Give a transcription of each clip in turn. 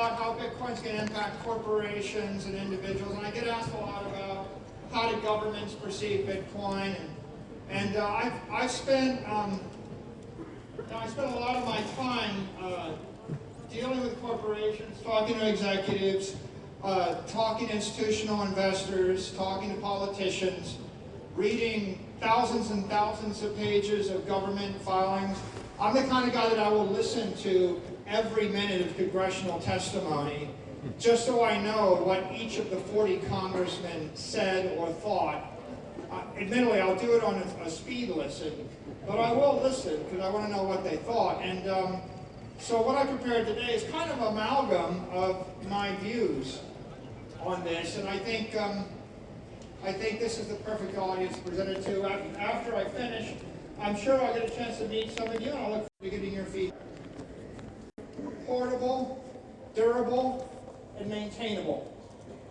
about how Bitcoin's going to impact corporations and individuals, and I get asked a lot about how do governments perceive Bitcoin, and I've spent a lot of my time dealing with corporations, talking to executives, talking to institutional investors, talking to politicians, reading thousands and thousands of pages of government filings. I'm the kind of guy that I will listen to every minute of congressional testimony just so I know what each of the 40 congressmen said or thought. Admittedly, I'll do it on a speed listen, but I will listen because I want to know what they thought. And so what I prepared today is kind of an amalgam of my views on this, and I think this is the perfect audience to present it to. After I finish, I'm sure I'll get a chance to meet some of you, and I'll look forward to getting your feedback. Portable, durable, and maintainable.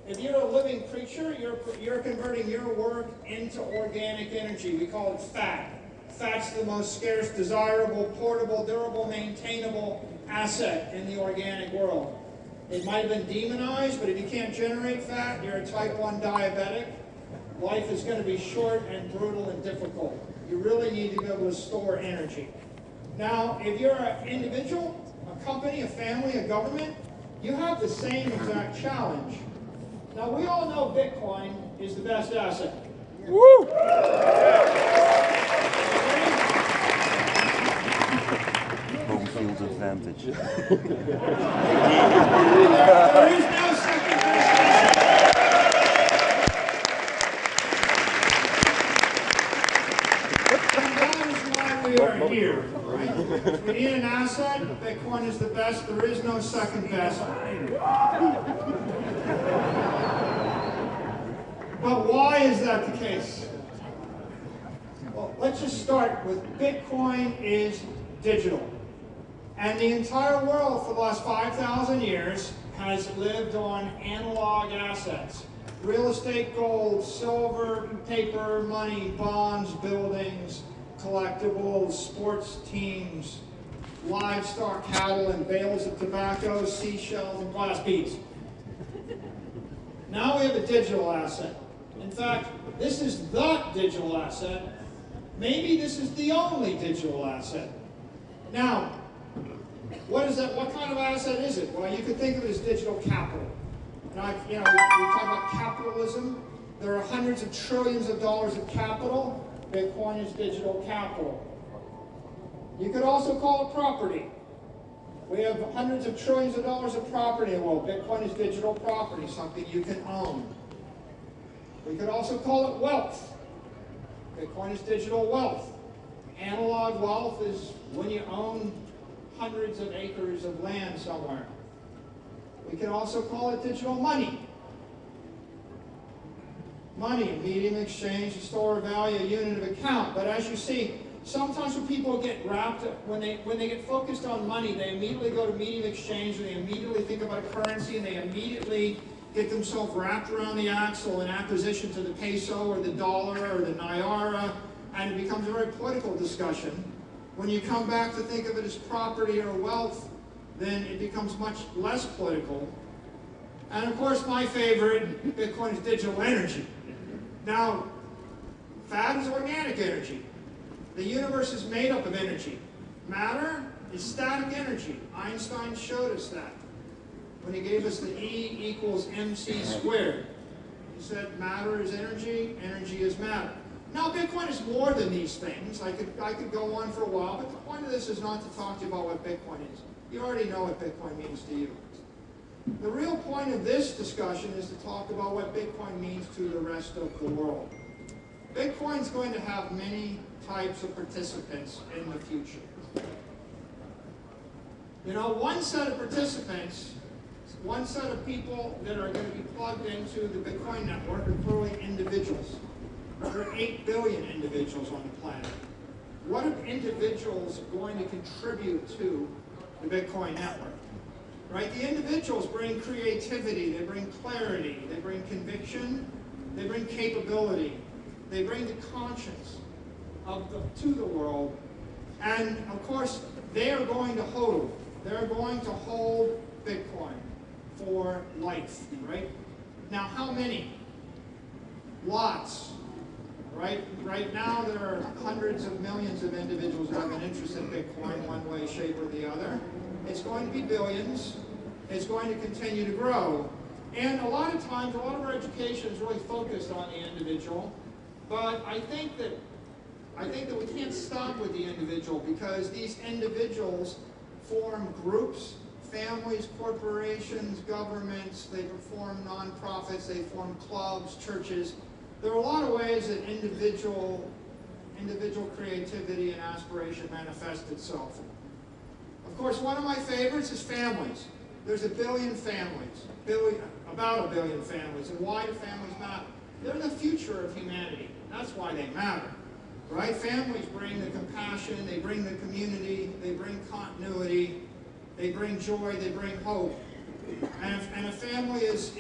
If you're a living creature, you're converting your work into organic energy. We call it fat. Fat's the most scarce, desirable, portable, durable, maintainable asset in the organic world. It might have been demonized, but if you can't generate fat, you're a type 1 diabetic. Life is going to be short and brutal and difficult. You really need to be able to store energy. Now, if you're an individual, a company, a family, a government, you have the same exact challenge. Now, we all know Bitcoin is the best asset. Woo! Home field advantage. There is no second best asset. And that is why we are here, right? We need an asset. Bitcoin is the best. There is no second best. But why is that the case? Well, let's just start with Bitcoin is digital. And the entire world for the last 5,000 years has lived on analog assets. Real estate, gold, silver, paper, money, bonds, buildings, collectibles, sports teams, livestock, cattle, and bales of tobacco, seashells, and glass beads. Now we have a digital asset. In fact, this is the digital asset. Maybe this is the only digital asset. Now, what is that? What kind of asset is it? Well, you could think of it as digital capital. Now, we talk about capitalism. There are hundreds of trillions of dollars of capital. Bitcoin is digital capital. You could also call it property. We have hundreds of trillions of dollars of property in the world. Bitcoin is digital property, something you can own. We could also call it wealth. Bitcoin is digital wealth. Analog wealth is when you own hundreds of acres of land somewhere. We can also call it digital money. Money, medium of exchange, a store of value, a unit of account. But as you see, sometimes when people get wrapped, when they get focused on money, they immediately go to medium exchange, and they immediately think about a currency, and they immediately get themselves wrapped around the axle in acquisition to the peso or the dollar or the naira, and it becomes a very political discussion. When you come back to think of it as property or wealth, then it becomes much less political. And of course, my favorite, Bitcoin is digital energy. Now, fat is organic energy. The universe is made up of energy. Matter is static energy. Einstein showed us that when he gave us the E equals mc squared. He said matter is energy, energy is matter. Now, Bitcoin is more than these things. I could go on for a while, but the point of this is not to talk to you about what Bitcoin is. You already know what Bitcoin means to you. The real point of this discussion is to talk about what Bitcoin means to the rest of the world. Bitcoin's going to have many types of participants in the future. One set of participants, one set of people that are going to be plugged into the Bitcoin network are clearly individuals. There are 8 billion individuals on the planet. What are individuals going to contribute to the Bitcoin network? Right? The individuals bring creativity, they bring clarity, they bring conviction, they bring capability, they bring the conscience to the world, and of course they are going to hold. They're going to hold Bitcoin. life, right? Now, how many? Lots, right? Right now, there are hundreds of millions of individuals who have an interest in Bitcoin one way, shape, or the other. It's going to be billions. It's going to continue to grow. And a lot of times, a lot of our education is really focused on the individual. But I think that we can't stop with the individual, because these individuals form groups, families, corporations, governments. They form nonprofits. They form clubs, churches. There are a lot of ways that individual creativity and aspiration manifest itself. Of course, one of my favorites is families. There's a billion families, about a billion families. And why do families matter? They're the future of humanity. That's why they matter, right? Families bring the compassion, they bring the community, they bring continuity, they bring joy, they bring hope. And a family is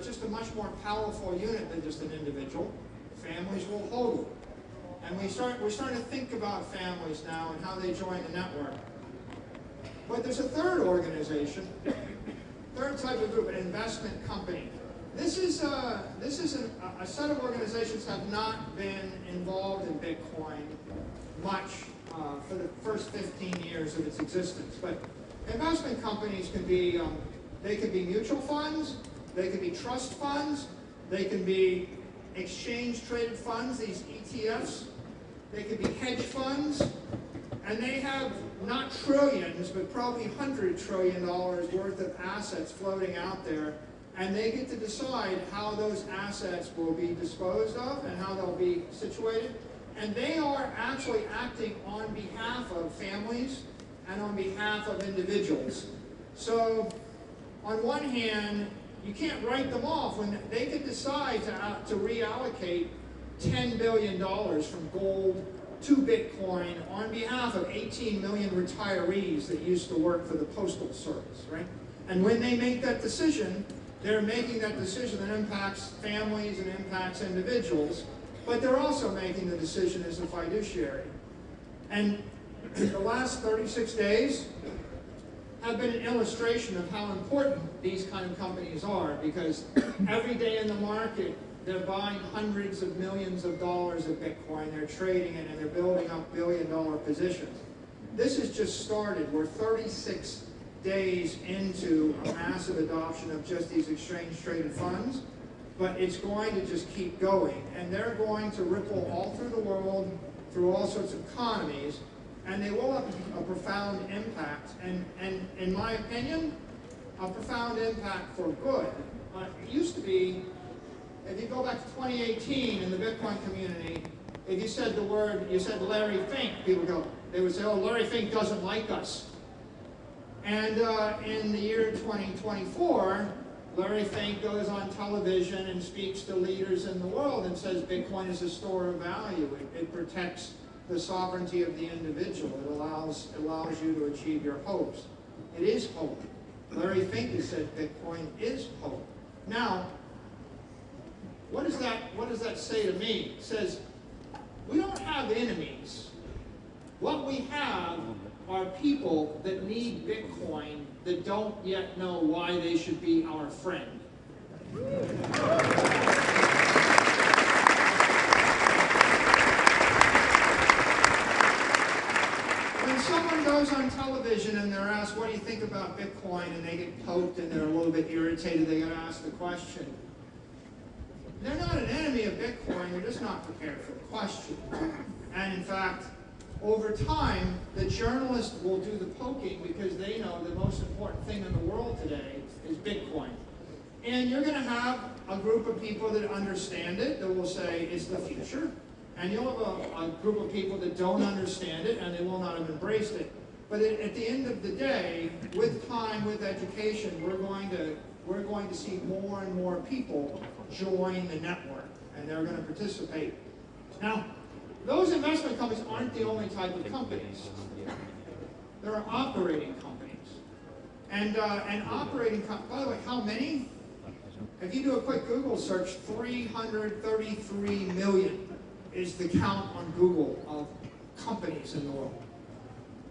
just a much more powerful unit than just an individual. Families will hold. And we're starting to think about families now and how they join the network. But there's a third organization, third type of group, an investment company. This is a set of organizations that have not been involved in Bitcoin much for the first 15 years of its existence. But investment companies can be, they can be mutual funds, they can be trust funds, they can be exchange-traded funds, these ETFs, they can be hedge funds, and they have not trillions, but probably $100 trillion worth of assets floating out there, and they get to decide how those assets will be disposed of and how they'll be situated. And they are actually acting on behalf of families and on behalf of individuals. So, on one hand, you can't write them off when they could decide to reallocate $10 billion from gold to Bitcoin on behalf of 18 million retirees that used to work for the Postal Service, right? And when they make that decision, they're making that decision that impacts families and impacts individuals, but they're also making the decision as a fiduciary. And the last 36 days have been an illustration of how important these kind of companies are, because every day in the market, they're buying hundreds of millions of dollars of Bitcoin, they're trading it, and they're building up billion-dollar positions. This has just started. We're 36 days into a massive adoption of just these exchange-traded funds, but it's going to just keep going. And they're going to ripple all through the world, through all sorts of economies, and they will have a profound impact, and in my opinion, a profound impact for good. It used to be, if you go back to 2018 in the Bitcoin community, if you said the word, you said Larry Fink, they would say, oh, Larry Fink doesn't like us. And in the year 2024, Larry Fink goes on television and speaks to leaders in the world and says Bitcoin is a store of value. It protects the sovereignty of the individual. It allows you to achieve your hopes. It is hope. Larry Fink has said Bitcoin is hope. Now, what does that say to me? It says, we don't have enemies. What we have are people that need Bitcoin that don't yet know why they should be our friend. When someone goes on television and they're asked, what do you think about Bitcoin? And they get poked and they're a little bit irritated, they got to ask the question. They're not an enemy of Bitcoin, they're just not prepared for the question. And in fact, over time, the journalist will do the poking because they know the most important thing in the world today is Bitcoin. And you're going to have a group of people that understand it, that will say it's the future. And you'll have a group of people that don't understand it and they will not have embraced it. But at the end of the day, with time, with education, we're going to see more and more people join the network, and they're going to participate. Now, those investment companies aren't the only type of companies. There are operating companies. And operating companies, by the way, how many? If you do a quick Google search, 333 million is the count on Google of companies in the world.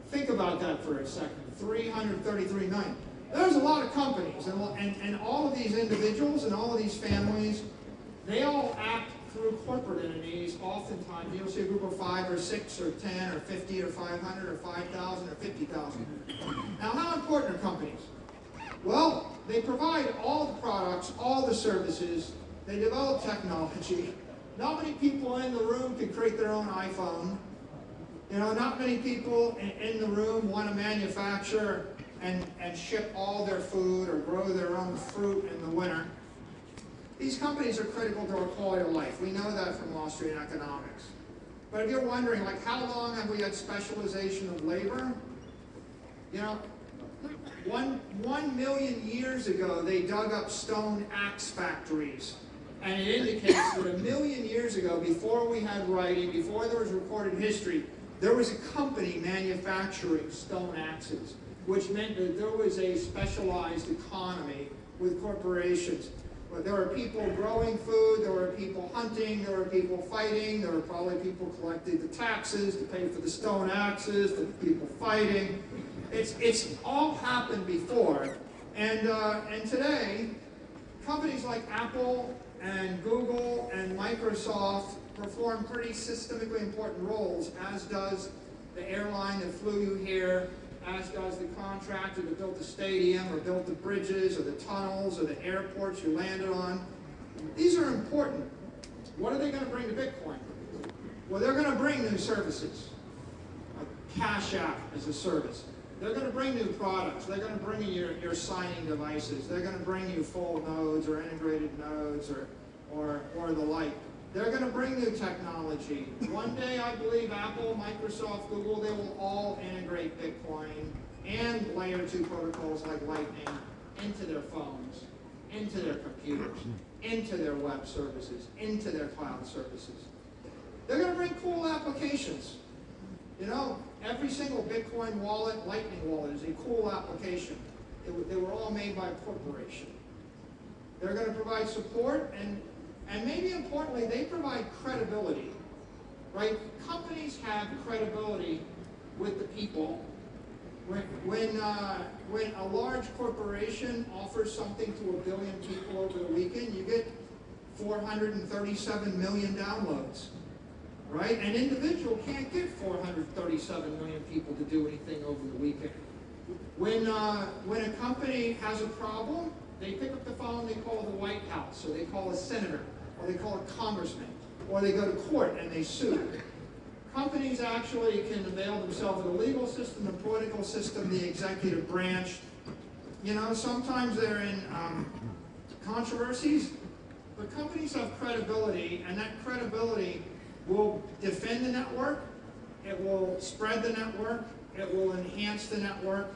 Think about that for a second, 333 million. There's a lot of companies, and all of these individuals and all of these families, they all act through corporate entities. Oftentimes, you'll see a group of 5 or 6 or 10 or 50 or 500 or 5,000 or 50,000. Now, how important are companies? Well, they provide all the products, all the services. They develop technology. Not many people in the room can create their own iPhone. You know, not many people in the room want to manufacture and ship all their food or grow their own fruit in the winter. These companies are critical to our quality of life. We know that from Wall Street economics. But if you're wondering, like, how long have we had specialization of labor? You know, 1 million years ago, they dug up stone axe factories. And it indicates that 1 million years ago, before we had writing, before there was recorded history, there was a company manufacturing stone axes, which meant that there was a specialized economy with corporations. But there were people growing food, there were people hunting, there were people fighting, there were probably people collecting the taxes to pay for the stone axes, the people fighting. It's all happened before. And today, companies like Apple and Google and Microsoft perform pretty systemically important roles, as does the airline that flew you here, as does the contractor that built the stadium or built the bridges or the tunnels or the airports you landed on. These are important. What are they going to bring to Bitcoin? Well, they're going to bring new services, like Cash App as a service. They're going to bring new products. They're going to bring you your signing devices. They're going to bring you full nodes or integrated nodes or the like. They're going to bring new technology. One day, I believe Apple, Microsoft, Google, they will all integrate Bitcoin and layer 2 protocols like Lightning into their phones, into their computers, into their web services, into their cloud services. They're going to bring cool applications. You know, every single Bitcoin wallet, Lightning wallet, is a cool application. They were all made by a corporation. They're going to provide support and maybe importantly, they provide credibility, right? Companies have credibility with the people. When a large corporation offers something to 1 billion people over the weekend, you get 437 million downloads, right? An individual can't get 437 million people to do anything over the weekend. When a company has a problem, they pick up the phone, they call the White House, or they call a senator, or they call a congressman, or they go to court and they sue. Companies actually can avail themselves of the legal system, the political system, the executive branch. You know, sometimes they're in controversies, but companies have credibility, and that credibility will defend the network, it will spread the network, it will enhance the network,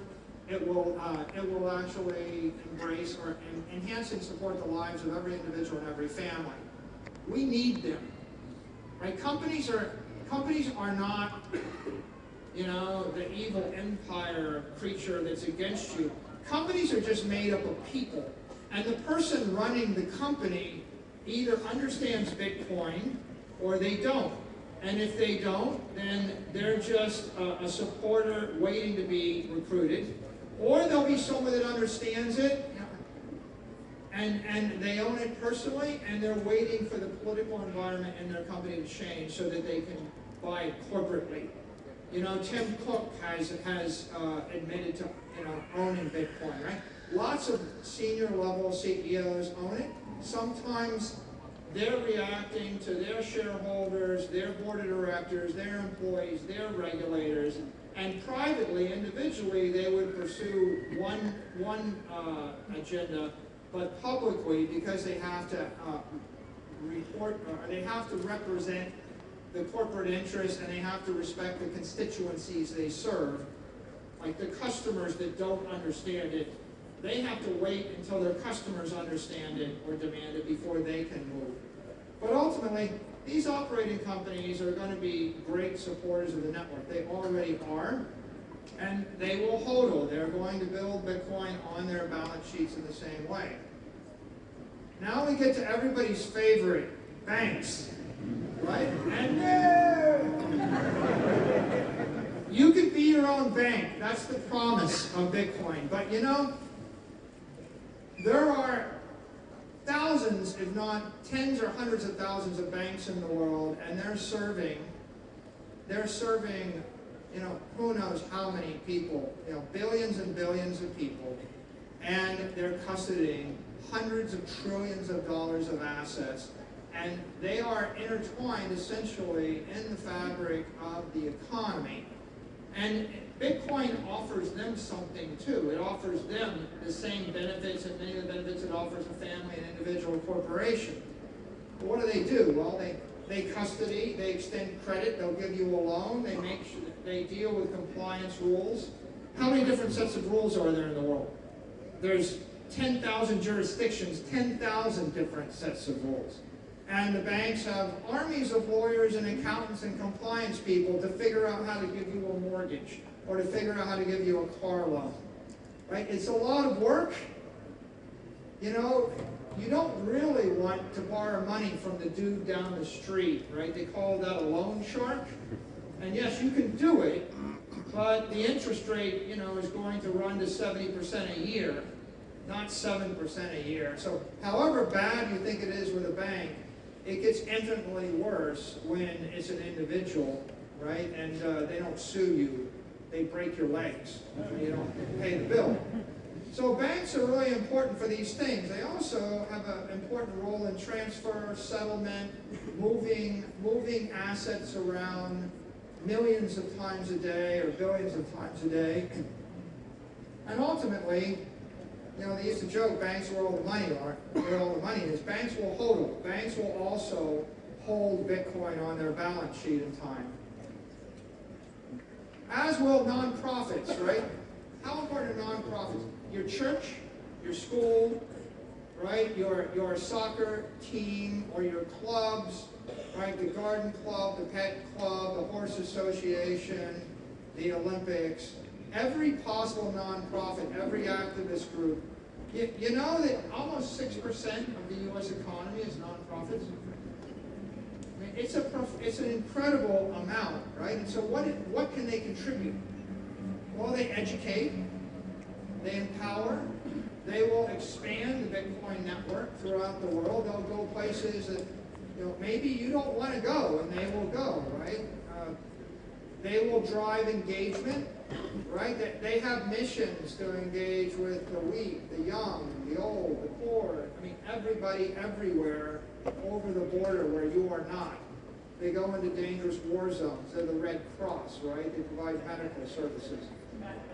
it will actually embrace or enhance and support the lives of every individual and every family. We need them, right? Companies are not, you know, the evil empire creature that's against you. Companies are just made up of people, and the person running the company either understands Bitcoin or they don't. And if they don't, then they're just a supporter waiting to be recruited. Or there'll be someone that understands it, and they own it personally, and they're waiting for the political environment in their company to change so that they can buy it corporately. You know, Tim Cook has admitted to, you know, owning Bitcoin, right? Lots of senior level CEOs own it. Sometimes they're reacting to their shareholders, their board of directors, their employees, their regulators, and privately, individually, they would pursue one agenda, but publicly, because they have to they have to represent the corporate interests, and they have to respect the constituencies they serve. Like the customers that don't understand it, they have to wait until their customers understand it or demand it before they can move. But ultimately, these operating companies are going to be great supporters of the network. They already are, and they will hodl. They're going to build Bitcoin on their balance sheets in the same way. Now we get to everybody's favorite, banks, right? And you could be your own bank. That's the promise of Bitcoin. But you know, there are thousands, if not tens or hundreds of thousands of banks in the world, and they're serving, who knows how many people, billions and billions of people, and they're custodying hundreds of trillions of dollars of assets, and they are intertwined essentially in the fabric of the economy. And Bitcoin offers them something too. It offers them the same benefits and many of the benefits it offers a family, an individual, corporation. But what do? Well, they custody, they extend credit, they'll give you a loan, they make sure that they deal with compliance rules. How many different sets of rules are there in the world? There's 10,000 jurisdictions, 10,000 different sets of rules. And the banks have armies of lawyers and accountants and compliance people to figure out how to give you a mortgage or to figure out how to give you a car loan. Right? It's a lot of work. You don't really want to borrow money from the dude down the street, right? They call that a loan shark. And yes, you can do it, but the interest rate, is going to run to 70% a year, not 7% a year. So however bad you think it is with a bank, it gets infinitely worse when it's an individual, right? And they don't sue you. They break your legs. You don't pay the bill. So banks are really important for these things. They also have an important role in transfer, settlement, moving assets around millions of times a day or billions of times a day. And ultimately, they used to joke banks where all the money are, where all the money is. Banks will hold it. Banks will also hold Bitcoin on their balance sheet in time. As will nonprofits, right? How important are nonprofits? Your church, your school, right? Your soccer team or your clubs, right? The garden club, the pet club, the horse association, the Olympics. Every possible nonprofit, every activist group. You know that almost 6% of the U.S. economy is nonprofits? I mean, it's an incredible amount, right? And so what can they contribute? Well, they educate, they empower, they will expand the Bitcoin network throughout the world. They'll go places that maybe you don't want to go, and they will go, right? They will drive engagement, right? They have missions to engage with the weak, the young, the old, the poor. I mean, everybody, everywhere, over the border where you are not. They go into dangerous war zones. They're the Red Cross, right? They provide medical services,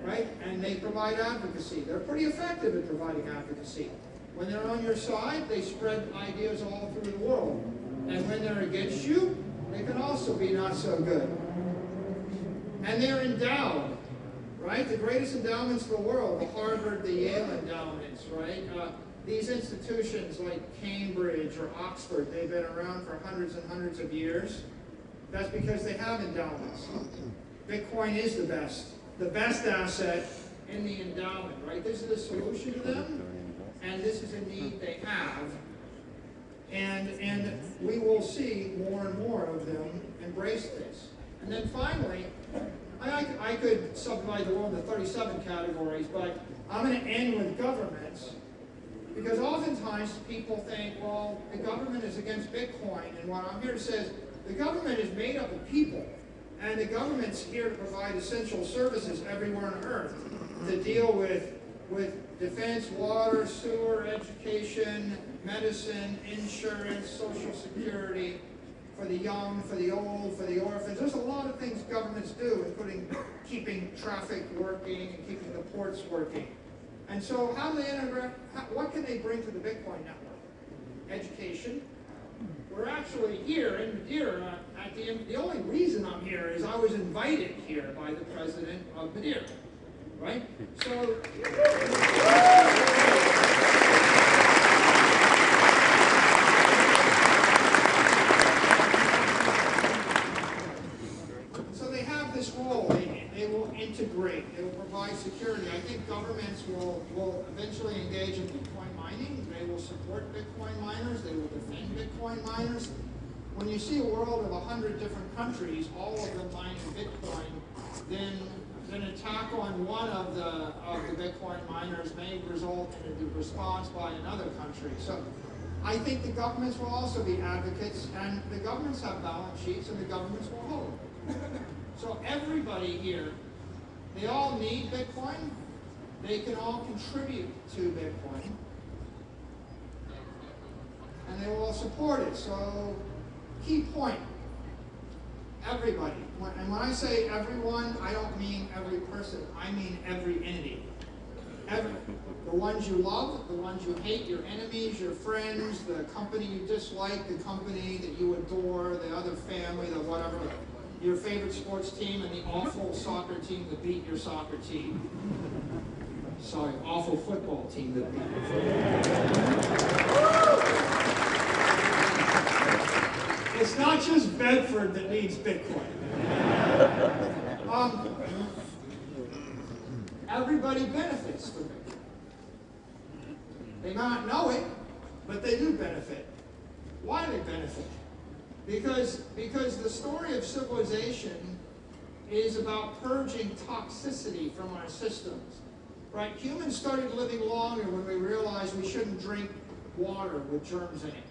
right? And they provide advocacy. They're pretty effective at providing advocacy. When they're on your side, they spread ideas all through the world. And when they're against you, they can also be not so good. And they're endowed, right? The greatest endowments in the world, the Harvard, the Yale endowments, right? These institutions like Cambridge or Oxford, they've been around for hundreds and hundreds of years. That's because they have endowments. Bitcoin is the best asset in the endowment, right? This is a solution to them, and this is a need they have. And we will see more and more of them embrace this. And then finally, I could subdivide the world into 37 categories, but I'm going to end with governments, because oftentimes people think, well, the government is against Bitcoin, and what I'm here to say is the government is made up of people, and the government's here to provide essential services everywhere on earth to deal with defense, water, sewer, education, medicine, insurance, social security, for the young, for the old, for the orphans. There's a lot of things governments do, including keeping traffic working and keeping the ports working. And so how do they interact? What can they bring to the Bitcoin network? Education. We're actually here in Madeira at the only reason I'm here is I was invited here by the president of Madeira, right? So they have this role. They will integrate. They will provide security. I think governments will eventually engage in Bitcoin mining. They will support Bitcoin miners. They will defend Bitcoin miners. When you see a world of 100 different countries, all of them mining Bitcoin, then an attack on one of the Bitcoin miners may result in a response by another country. So I think the governments will also be advocates, and the governments have balance sheets, and the governments will hold. So everybody here, they all need Bitcoin. They can all contribute to Bitcoin, and they will all support it. So key point, everybody. And when I say everyone, I don't mean every person. I mean every entity. The ones you love, the ones you hate, your enemies, your friends, the company you dislike, the company that you adore, the other family, the whatever, your favorite sports team, and the awful soccer team that beat your soccer team. Sorry, awful football team that beat your football team. It's not just Bedford that needs Bitcoin. Everybody benefits from it. They may not know it, but they do benefit. Why do they benefit? Because the story of civilization is about purging toxicity from our systems. Right? Humans started living longer when we realized we shouldn't drink water with germs in it.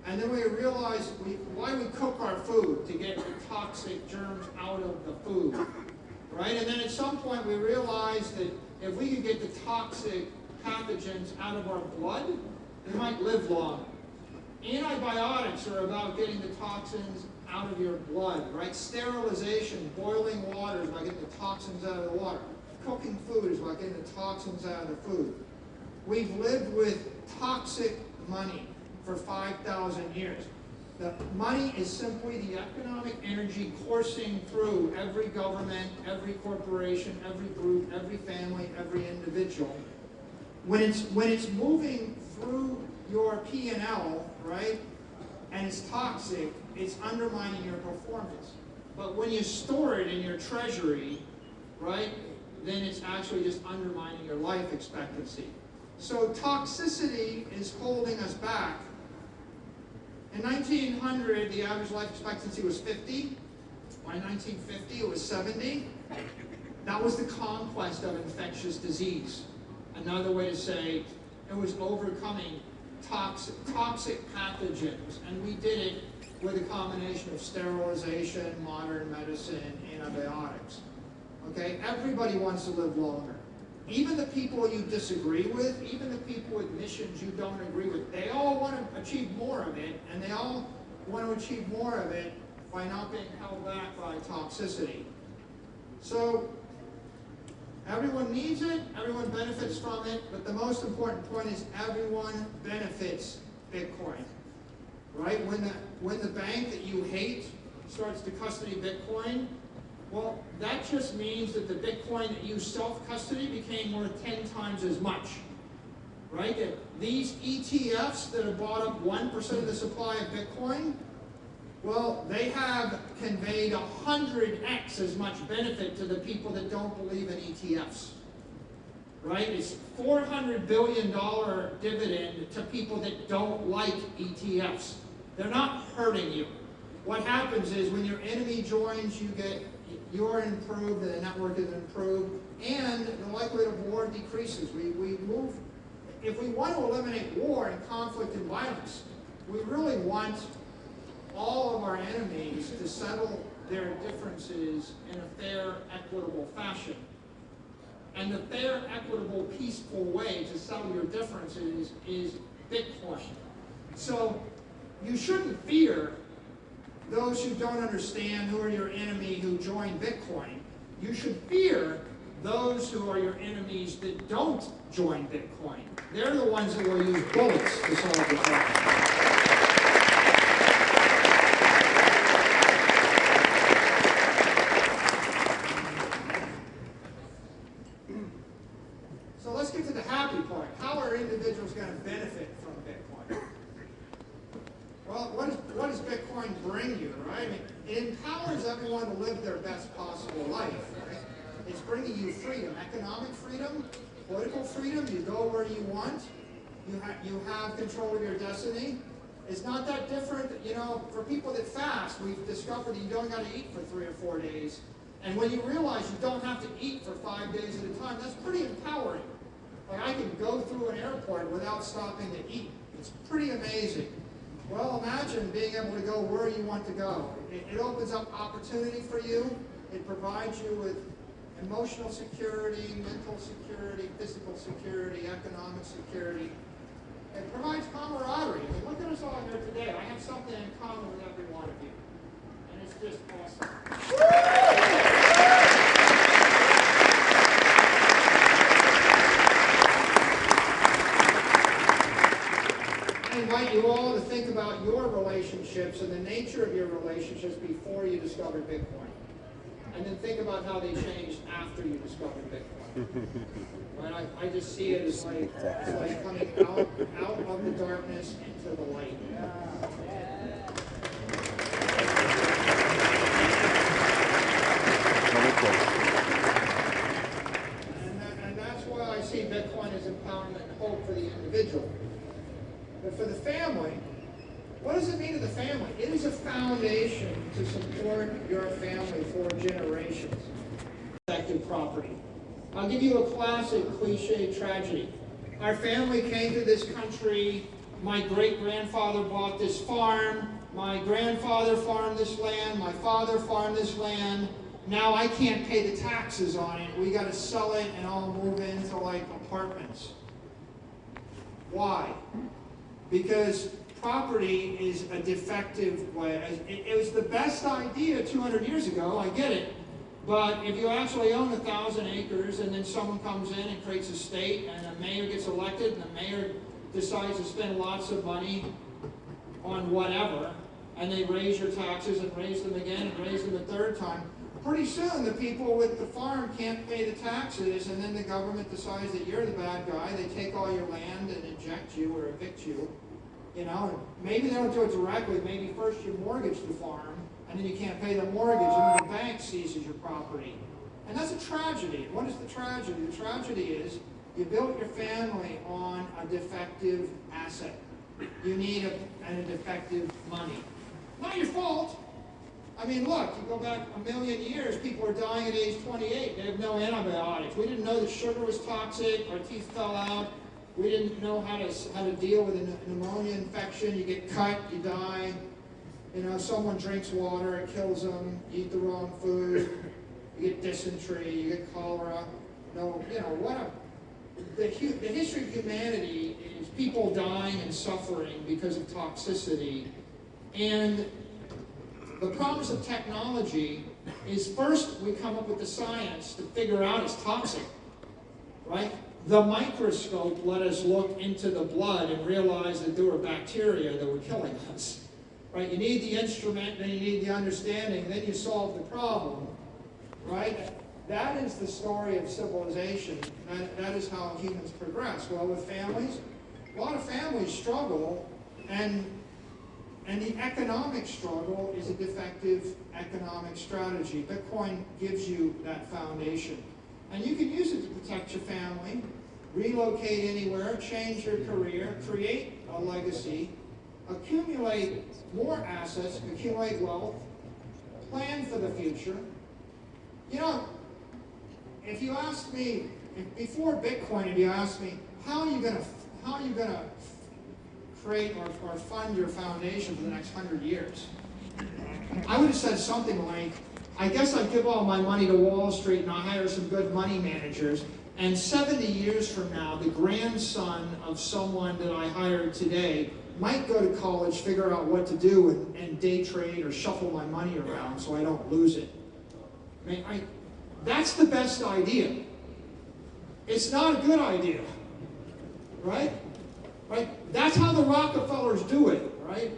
And then we realized why we cook our food, to get the toxic germs out of the food. Right? And then at some point we realized that if we could get the toxic pathogens out of our blood, we might live longer. Antibiotics are about getting the toxins out of your blood, right? Sterilization, boiling water is about getting the toxins out of the water. Cooking food is about getting the toxins out of the food. We've lived with toxic money for 5,000 years. The money is simply the economic energy coursing through every government, every corporation, every group, every family, every individual. When it's moving through your P&L, right, and it's toxic, it's undermining your performance. But when you store it in your treasury, right, then it's actually just undermining your life expectancy. So toxicity is holding us back. In 1900, the average life expectancy was 50. By 1950, it was 70. That was the conquest of infectious disease. Another way to say it was overcoming toxic pathogens. And we did it with a combination of sterilization, modern medicine, antibiotics. Okay? Everybody wants to live longer. Even the people you disagree with, even the people with missions you don't agree with, they all want to achieve more of it, and they all want to achieve more of it by not being held back by toxicity. So, everyone needs it, everyone benefits from it, but the most important point is everyone benefits Bitcoin. Right? When the bank that you hate starts to custody Bitcoin, well, that just means that the Bitcoin that you self-custody became worth 10 times as much. Right? That these ETFs that have bought up 1% of the supply of Bitcoin, well, they have conveyed 100x as much benefit to the people that don't believe in ETFs. Right? It's $400 billion dividend to people that don't like ETFs. They're not hurting you. What happens is when your enemy joins, you're improved, the network is improved, and the likelihood of war decreases. We move, if we want to eliminate war and conflict and violence, we really want all of our enemies to settle their differences in a fair, equitable fashion. And the fair, equitable, peaceful way to settle your differences is Bitcoin. So you shouldn't fear those who don't understand, who are your enemy, who join Bitcoin. You should fear those who are your enemies that don't join Bitcoin. They're the ones that will use bullets to solve the problem. So let's get to the happy part. How are individuals going to benefit from Bitcoin? Well, what does Bitcoin bring you, right? I mean, it empowers everyone to live their best possible life, right? It's bringing you freedom, economic freedom, political freedom. You go where you want. You have control of your destiny. It's not that different, for people that fast, we've discovered that you don't got to eat for 3 or 4 days. And when you realize you don't have to eat for 5 days at a time, that's pretty empowering. Like I can go through an airport without stopping to eat. It's pretty amazing. Well, imagine being able to go where you want to go. It opens up opportunity for you. It provides you with emotional security, mental security, physical security, economic security. It provides camaraderie. I mean, look at us all here today. I have something in common with every one of you. And it's just awesome. I invite you all to think about your relationships and the nature of your relationships before you discovered Bitcoin. And then think about how they changed after you discovered Bitcoin. Right? I just see it as like coming out of the darkness into the light. And that's why I see Bitcoin as empowerment and hope for the individual. But for the family, what does it mean to the family? It is a foundation to support your family for generations. Effective property. I'll give you a classic cliche tragedy. Our family came to this country. My great-grandfather bought this farm. My grandfather farmed this land. My father farmed this land. Now I can't pay the taxes on it. We got to sell it and all move into like apartments. Why? Because property is a defective way. It was the best idea 200 years ago, I get it. But if you actually own 1,000 acres and then someone comes in and creates a state and a mayor gets elected and the mayor decides to spend lots of money on whatever, and they raise your taxes and raise them again and raise them a third time, pretty soon the people with the farm can't pay the taxes, and then the government decides that you're the bad guy. They take all your land and eject you or evict you. You know, and maybe they don't do it directly. Maybe first you mortgage the farm, and then you can't pay the mortgage, and then the bank seizes your property. And that's a tragedy. What is the tragedy? The tragedy is you built your family on a defective asset. You need a defective money. Not your fault. I mean, look, you go back a million years, people are dying at age 28. They have no antibiotics. We didn't know that sugar was toxic. Our teeth fell out. We didn't know how to deal with a pneumonia infection. You get cut, you die. You know, someone drinks water, it kills them. You eat the wrong food. You get dysentery. You get cholera. No, you know, the history of humanity is people dying and suffering because of toxicity. And the promise of technology is first we come up with the science to figure out it's toxic, right? The microscope let us look into the blood and realize that there were bacteria that were killing us, right? You need the instrument, then you need the understanding, then you solve the problem, right? That is the story of civilization. That is how humans progress. Well, with families, a lot of families struggle, and the economic struggle is a defective economic strategy. Bitcoin gives you that foundation. And you can use it to protect your family, relocate anywhere, change your career, create a legacy, accumulate more assets, accumulate wealth, plan for the future. You know, if you ask me, before Bitcoin, if you asked me, how are you going to create or fund your foundation for the next 100 years? I would have said something like, I guess I'd give all my money to Wall Street and I'll hire some good money managers, and 70 years from now, the grandson of someone that I hired today might go to college, figure out what to do and day trade or shuffle my money around so I don't lose it. I mean, that's the best idea. It's not a good idea, right? Right? That's how the Rockefellers do it, right?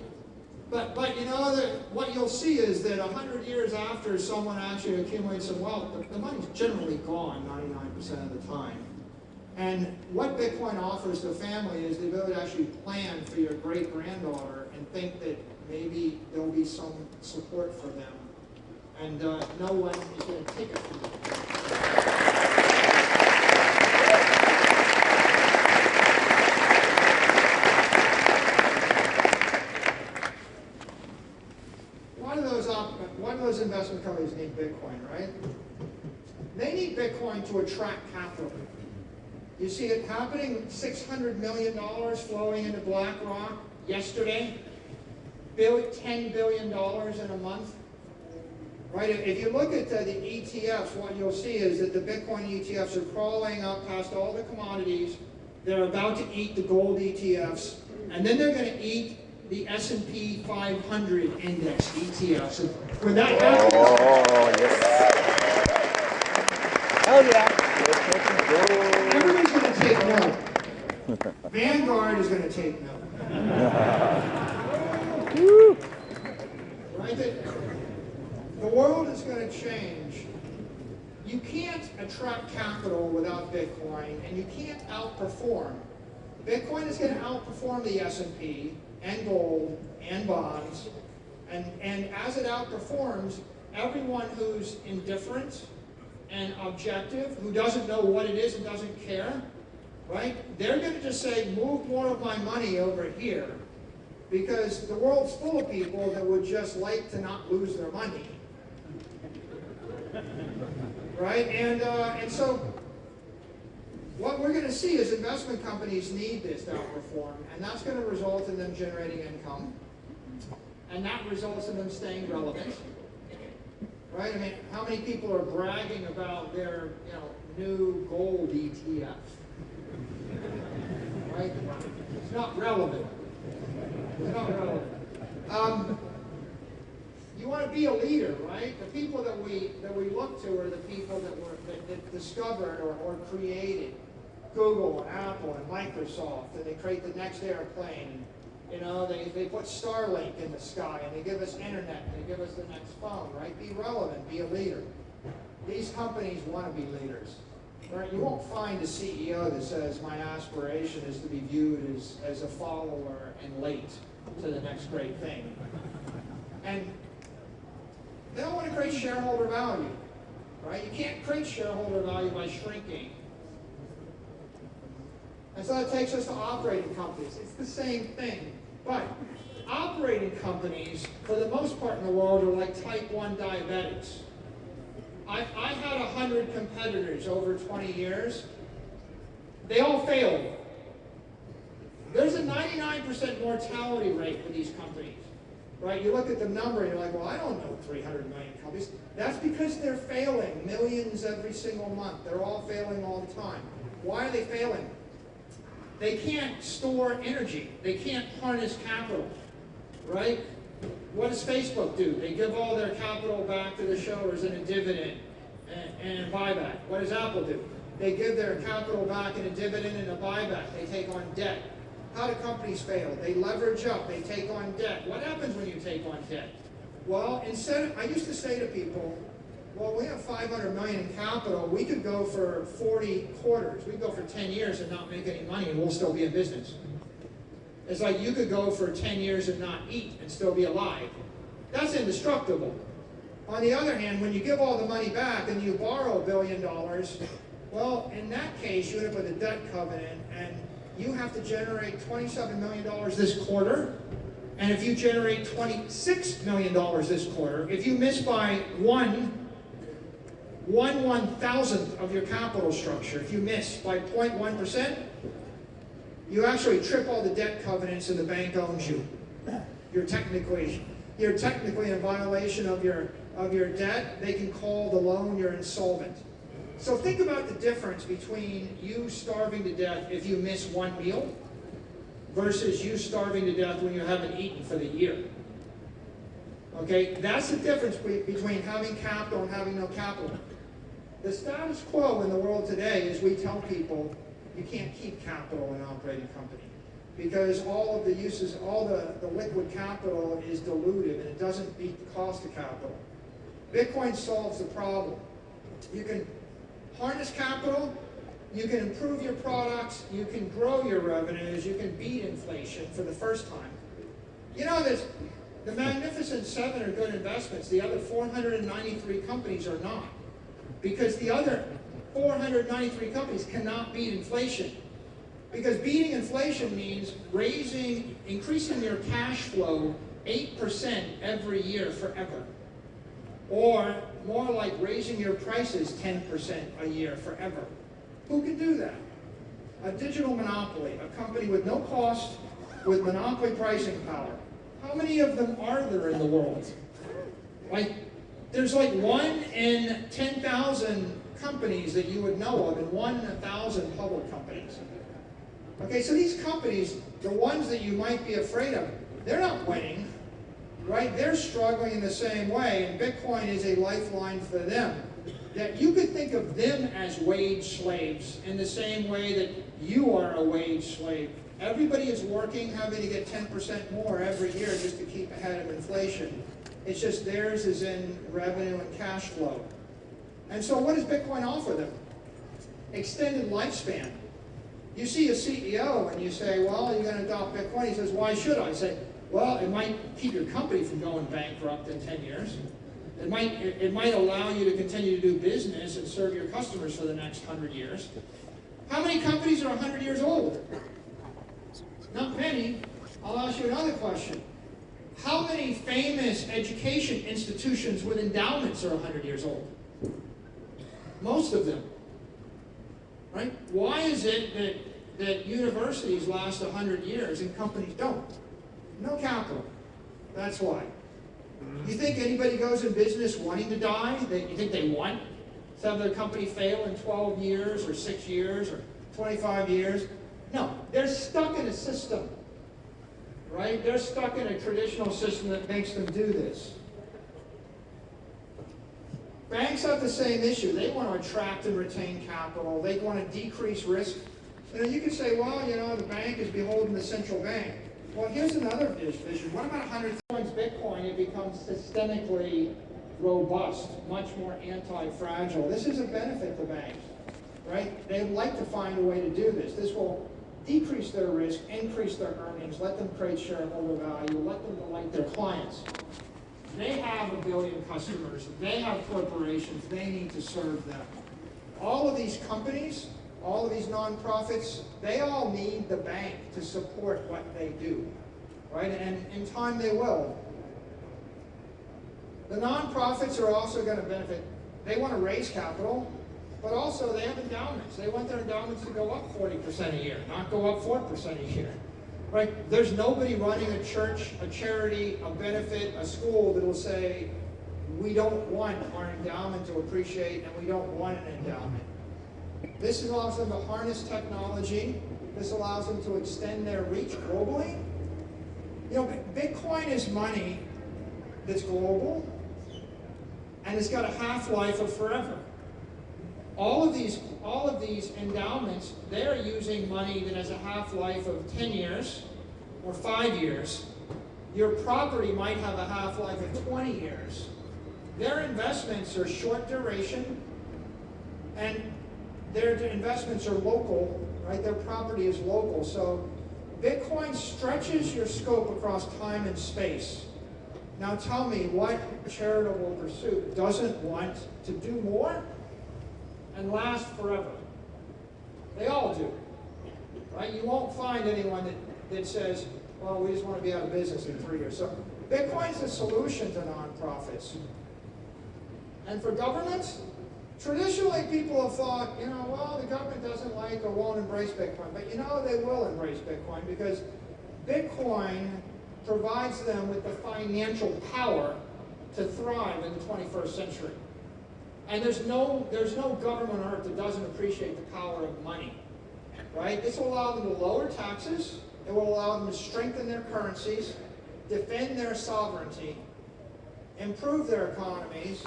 But you know, what you'll see is that 100 years after someone actually accumulates some wealth, the money's generally gone 99% of the time. And what Bitcoin offers the family is the ability to actually plan for your great-granddaughter and think that maybe there'll be some support for them. And no one is going to take it from them. What do those investment companies need Bitcoin, right? They need Bitcoin to attract capital. You see it happening, $600 million flowing into BlackRock yesterday, $10 billion in a month. Right? If you look at the ETFs, what you'll see is that the Bitcoin ETFs are crawling up past all the commodities. They're about to eat the gold ETFs, and then they're going to eat the S&P 500 index ETFs. And when that happens, yes. Hell yeah. Everybody's going to take note. Vanguard is going to take note. Right? The world is going to change. You can't attract capital without Bitcoin, and you can't outperform. Bitcoin is going to outperform the S&P and gold and bonds, and as it outperforms, everyone who's indifferent and objective, who doesn't know what it is and doesn't care, right? They're going to just say, move more of my money over here, because the world's full of people that would just like to not lose their money. Right? And so what we're going to see is investment companies need this to outperform, and that's going to result in them generating income, and that results in them staying relevant. Right? I mean, how many people are bragging about their new gold ETF? Right? It's not relevant. It's not relevant. You want to be a leader, right? The people that we look to are the people that discovered or created Google and Apple and Microsoft, and they create the next airplane. You know, they put Starlink in the sky, and they give us internet, and they give us the next phone, right? Be relevant, be a leader. These companies want to be leaders. Right? You won't find a CEO that says, my aspiration is to be viewed as a follower and late to the next great thing. And they don't want to create shareholder value, right? You can't create shareholder value by shrinking. And so that takes us to operating companies. It's the same thing. But operating companies, for the most part in the world, are like type 1 diabetics. I had 100 competitors over 20 years. They all failed. There's a 99% mortality rate for these companies. Right? You look at the number and you're like, well, I don't know 300 million companies. That's because they're failing millions every single month. They're all failing all the time. Why are they failing? They can't store energy. They can't harness capital. Right? What does Facebook do? They give all their capital back to the shareholders in a dividend and a buyback. What does Apple do? They give their capital back in a dividend and a buyback. They take on debt. How do companies fail? They leverage up. They take on debt. What happens when you take on debt? Well, I used to say to people, well, we have 500 million in capital. We could go for 40 quarters. We could go for 10 years and not make any money, and we'll still be in business. It's like you could go for 10 years and not eat and still be alive. That's indestructible. On the other hand, when you give all the money back and you borrow $1 billion, well, in that case, you end up with a debt covenant, and you have to generate $27 million this quarter. And if you generate $26 million this quarter, if you miss by one 1/1000th of your capital structure, if you miss by 0.1%, you actually trip all the debt covenants and the bank owns you. You're technically in violation of your debt. They can call the loan, you're insolvent. So think about the difference between you starving to death if you miss one meal versus you starving to death when you haven't eaten for the year. Okay, that's the difference between having capital and having no capital. The status quo in the world today is we tell people you can't keep capital in an operating company because all of the uses, all the liquid capital is diluted and it doesn't beat the cost of capital. Bitcoin solves the problem. You can harness capital, you can improve your products, you can grow your revenues, you can beat inflation for the first time. You know, the Magnificent Seven are good investments. The other 493 companies are not. Because the other 493 companies cannot beat inflation. Because beating inflation means increasing your cash flow 8% every year forever. Or more like raising your prices 10% a year forever. Who can do that? A digital monopoly, a company with no cost, with monopoly pricing power. How many of them are there in the world? There's like 1 in 10,000 companies that you would know of and 1 in 1,000 public companies. Okay, so these companies, the ones that you might be afraid of, they're not winning, right? They're struggling in the same way, and Bitcoin is a lifeline for them. That you could think of them as wage slaves in the same way that you are a wage slave. Everybody is working, having to get 10% more every year just to keep ahead of inflation. It's just theirs is in revenue and cash flow. And so what does Bitcoin offer them? Extended lifespan. You see a CEO and you say, well, you're going to adopt Bitcoin. He says, why should I? I say, well, it might keep your company from going bankrupt in 10 years. It might allow you to continue to do business and serve your customers for the next 100 years. How many companies are 100 years old? Not many. I'll ask you another question. How many famous education institutions with endowments are 100 years old? Most of them. Right? Why is it that universities last 100 years and companies don't? No capital. That's why. You think anybody goes in business wanting to die? You think they want to have their company fail in 12 years or 6 years or 25 years? No, they're stuck in a system, right? They're stuck in a traditional system that makes them do this. Banks have the same issue. They want to attract and retain capital. They want to decrease risk. You can say, well, the bank is beholden to the central bank. Well, here's another vision. What about 100 times Bitcoin? It becomes systemically robust, much more anti-fragile. This is a benefit to banks, right? They'd like to find a way to do this. This will decrease their risk, increase their earnings, let them create shareholder value, let them delight their clients. They have 1 billion customers. They have corporations. They need to serve them. All of these companies, all of these nonprofits, they all need the bank to support what they do, right? And in time they will. The nonprofits are also going to benefit. They want to raise capital, but also they have endowments. They want their endowments to go up 40% a year, not go up 4% a year, right? There's nobody running a church, a charity, a benefit, a school that will say, we don't want our endowment to appreciate and we don't want an endowment. This allows them to harness technology. This allows them to extend their reach globally. Bitcoin is money that's global, and it's got a half-life of forever. All of these endowments, they're using money that has a half-life of 10 years or 5 years. Your property might have a half-life of 20 years. Their investments are short duration, and their investments are local, right? Their property is local. So Bitcoin stretches your scope across time and space. Now tell me, what charitable pursuit doesn't want to do more and last forever? They all do, right? You won't find anyone that says, well, we just want to be out of business in 3 years. So Bitcoin's a solution to nonprofits. And for governments, traditionally people have thought, well, the government doesn't like or won't embrace Bitcoin. But they will embrace Bitcoin because Bitcoin provides them with the financial power to thrive in the 21st century. And there's no government on earth that doesn't appreciate the power of money, right? This will allow them to lower taxes. It will allow them to strengthen their currencies, defend their sovereignty, improve their economies,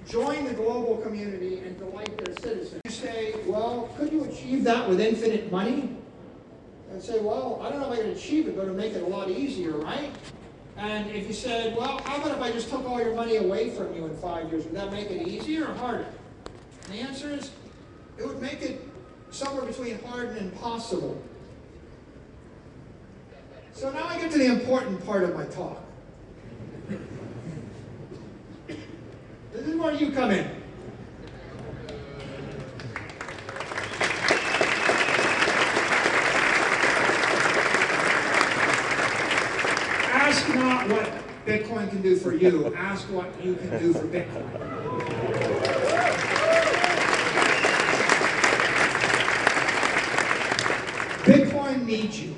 join the global community, and delight their citizens. You say, well, could you achieve that with infinite money? And say, well, I don't know if I can achieve it, but it'll make it a lot easier, right? And if you said, well, how about if I just took all your money away from you in 5 years? Would that make it easier or harder? And the answer is, it would make it somewhere between hard and impossible. So now I get to the important part of my talk. This is where you come in. Ask not what Bitcoin can do for you. Ask what you can do for Bitcoin. Bitcoin needs you.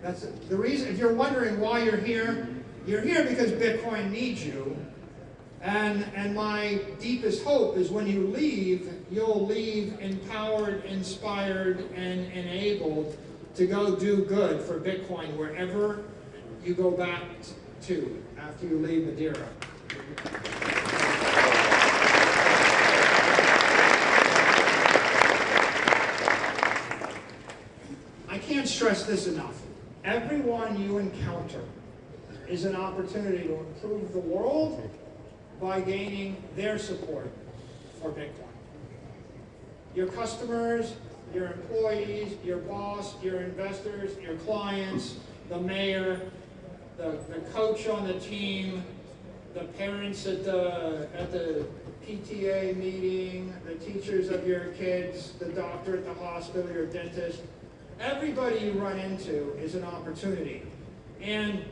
That's the reason. If you're wondering why you're here because Bitcoin needs you. And my deepest hope is when you leave, you'll leave empowered, inspired, and enabled to go do good for Bitcoin wherever you go back to after you leave Madeira. I can't stress this enough. Everyone you encounter is an opportunity to improve the world by gaining their support for Bitcoin. Your customers, your employees, your boss, your investors, your clients, the mayor, the coach on the team, the parents at the PTA meeting, the teachers of your kids, the doctor at the hospital, your dentist. Everybody you run into is an opportunity. And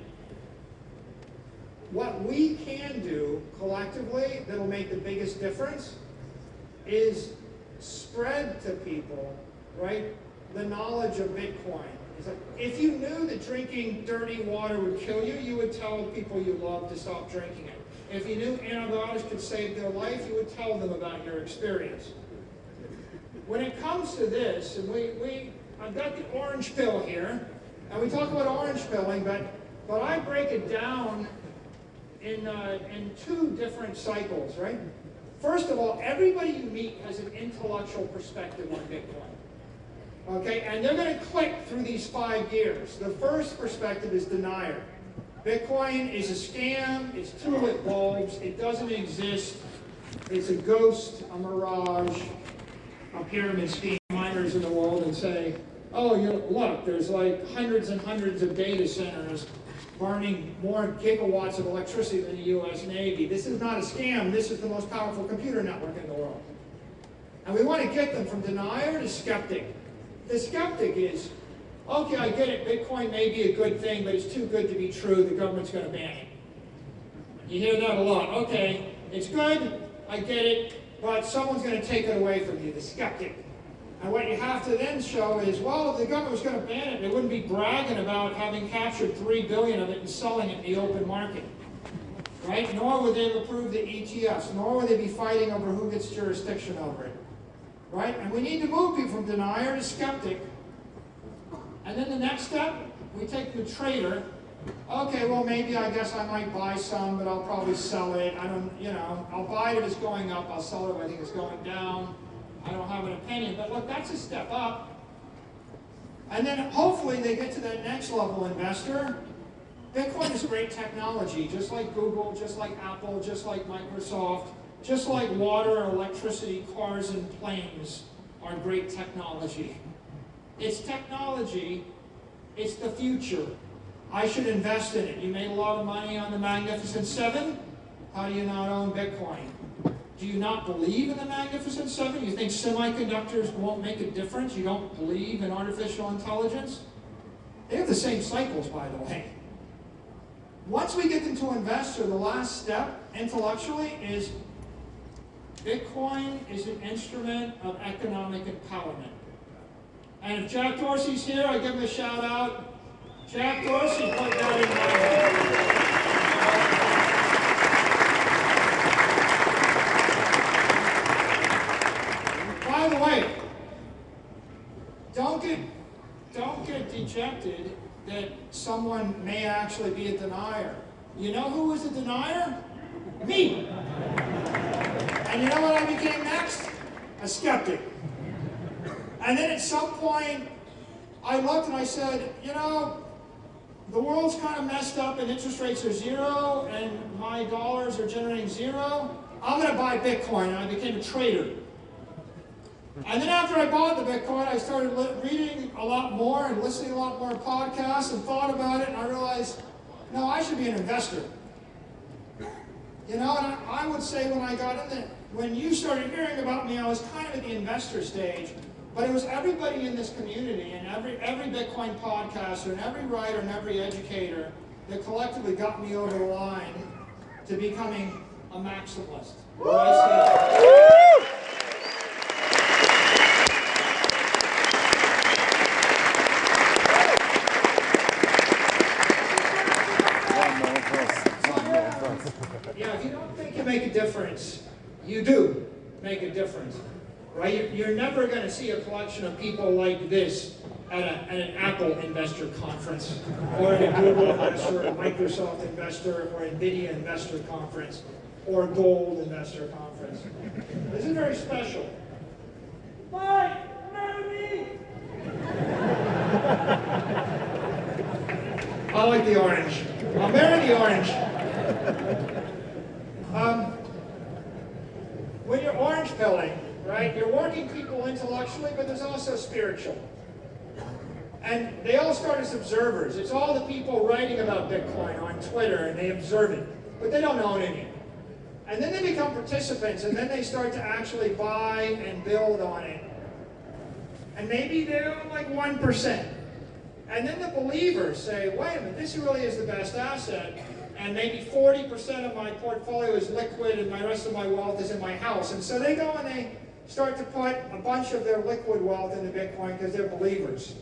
what we can do collectively that'll make the biggest difference is spread to people, right, the knowledge of Bitcoin. It's like, if you knew that drinking dirty water would kill you, you would tell people you love to stop drinking it. If you knew antibiotics could save their life, you would tell them about your experience. When it comes to this, and I've got the orange pill here, and we talk about orange pilling, but I break it down in two different cycles, right? First of all, everybody you meet has an intellectual perspective on Bitcoin. Okay, and they're going to click through these 5 years. The first perspective is denier. Bitcoin is a scam, it's tulip bulbs, it doesn't exist, it's a ghost, a mirage, a pyramid scheme. Miners in the world and say, oh, look, there's like hundreds and hundreds of data centers burning more gigawatts of electricity than the U.S. Navy. This is not a scam. This is the most powerful computer network in the world. And we want to get them from denier to skeptic. The skeptic is, okay, I get it. Bitcoin may be a good thing, but it's too good to be true. The government's going to ban it. You hear that a lot. Okay, it's good. I get it. But someone's going to take it away from you, the skeptic. And what you have to then show is, well, if the government was going to ban it, they wouldn't be bragging about having captured 3 billion of it and selling it in the open market. Right? Nor would they approve the ETFs, nor would they be fighting over who gets jurisdiction over it. Right? And we need to move people from denier to skeptic. And then the next step, we take the trader. Okay, well, maybe I guess I might buy some, but I'll probably sell it. I'll buy it if it's going up. I'll sell it if I think it's going down. I don't have an opinion, but look, that's a step up. And then hopefully they get to that next level investor. Bitcoin is great technology, just like Google, just like Apple, just like Microsoft, just like water, electricity, cars, and planes are great technology. It's technology, it's the future. I should invest in it. You made a lot of money on the Magnificent Seven. How do you not own Bitcoin? Do you not believe in the Magnificent Seven? You think semiconductors won't make a difference? You don't believe in artificial intelligence? They have the same cycles, by the way. Once we get them to investor, the last step, intellectually, is Bitcoin is an instrument of economic empowerment. And if Jack Dorsey's here, I give him a shout out. Jack Dorsey put that in my head. By the way, don't get dejected that someone may actually be a denier. You know who was a denier? Me. And you know what I became next? A skeptic. And then at some point, I looked and I said, the world's kind of messed up and interest rates are zero and my dollars are generating zero. I'm going to buy Bitcoin, and I became a trader. And then after I bought the Bitcoin, I started reading a lot more and listening to a lot more podcasts and thought about it, and I realized, no, I should be an investor. And I would say when I got in there, when you started hearing about me, I was kind of at the investor stage, but it was everybody in this community and every Bitcoin podcaster and every writer and every educator that collectively got me over the line to becoming a maximalist. Where I if you don't think you make a difference, you do make a difference, right? You're never going to see a collection of people like this at an Apple investor conference, or at a Google investor, or a Microsoft investor, or NVIDIA investor conference, or a gold investor conference. This is very special. Mike, marry me! I like the orange. I'll marry the orange. When you're orange pilling, right, you're working people intellectually, but there's also spiritual. And they all start as observers. It's all the people writing about Bitcoin on Twitter, and they observe it, but they don't own any. And then they become participants, and then they start to actually buy and build on it. And maybe they own like 1%. And then the believers say, wait a minute, this really is the best asset. And maybe 40% of my portfolio is liquid and my rest of my wealth is in my house. And so they go and they start to put a bunch of their liquid wealth into Bitcoin because they're believers.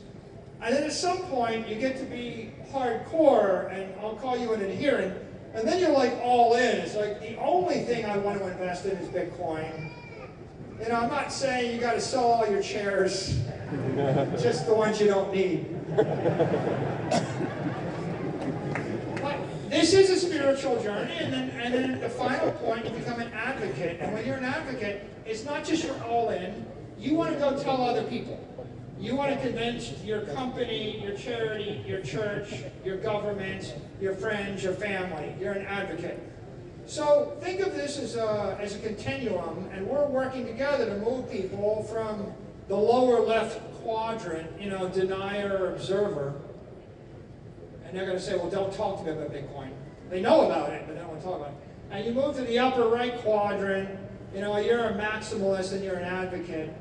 And then at some point you get to be hardcore, and I'll call you an adherent, and then you're like all in. It's like the only thing I want to invest in is Bitcoin. You know, I'm not saying you got to sell all your shares, just the ones you don't need. This is a spiritual journey, and then at the final point, you become an advocate. And when you're an advocate, it's not just you're all in. You want to go tell other people. You want to convince your company, your charity, your church, your government, your friends, your family. You're an advocate. So think of this as a continuum, and we're working together to move people from the lower left quadrant, you know, denier, observer. And they're going to say, well, don't talk to me about Bitcoin. They know about it, but they don't want to talk about it. And you move to the upper right quadrant, you know, you're a maximalist and you're an advocate.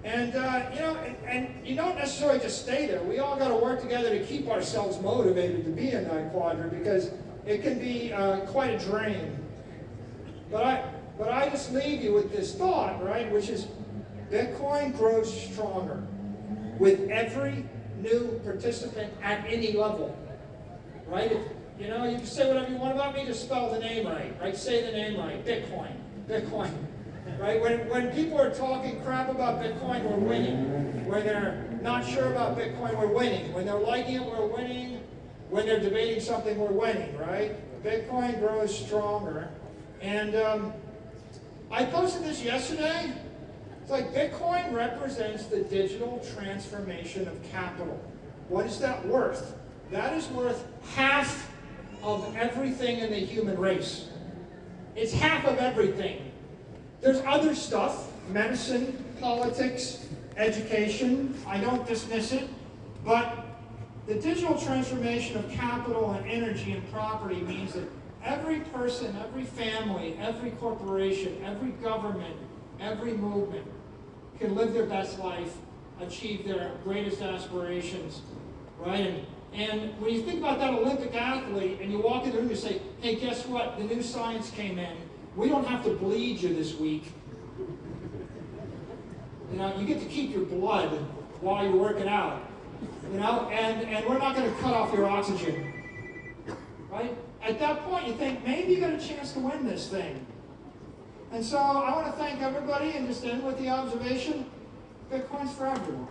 And, you know, and you don't necessarily just stay there. We all got to work together to keep ourselves motivated to be in that quadrant, because it can be quite a drain. But I just leave you with this thought, right, which is Bitcoin grows stronger with every new participant at any level, right? You know, you can say whatever you want about me, just spell the name right? Say the name right, Bitcoin, right? When people are talking crap about Bitcoin, we're winning. When they're not sure about Bitcoin, we're winning. When they're liking it, we're winning. When they're debating something, we're winning, right? Bitcoin grows stronger. And I posted this yesterday. It's like Bitcoin represents the digital transformation of capital. What is that worth? That is worth half of everything in the human race. It's half of everything. There's other stuff, medicine, politics, education. I don't dismiss it. But the digital transformation of capital and energy and property means that every person, every family, every corporation, every government, every movement can live their best life, achieve their greatest aspirations, right? And when you think about that Olympic athlete and you walk in the room and you say, hey, guess what? The new science came in. We don't have to bleed you this week. You know, you get to keep your blood while you're working out. You know, and we're not going to cut off your oxygen. Right? At that point, you think, maybe you got a chance to win this thing. And so I want to thank everybody and just end with the observation, Bitcoin's for everyone.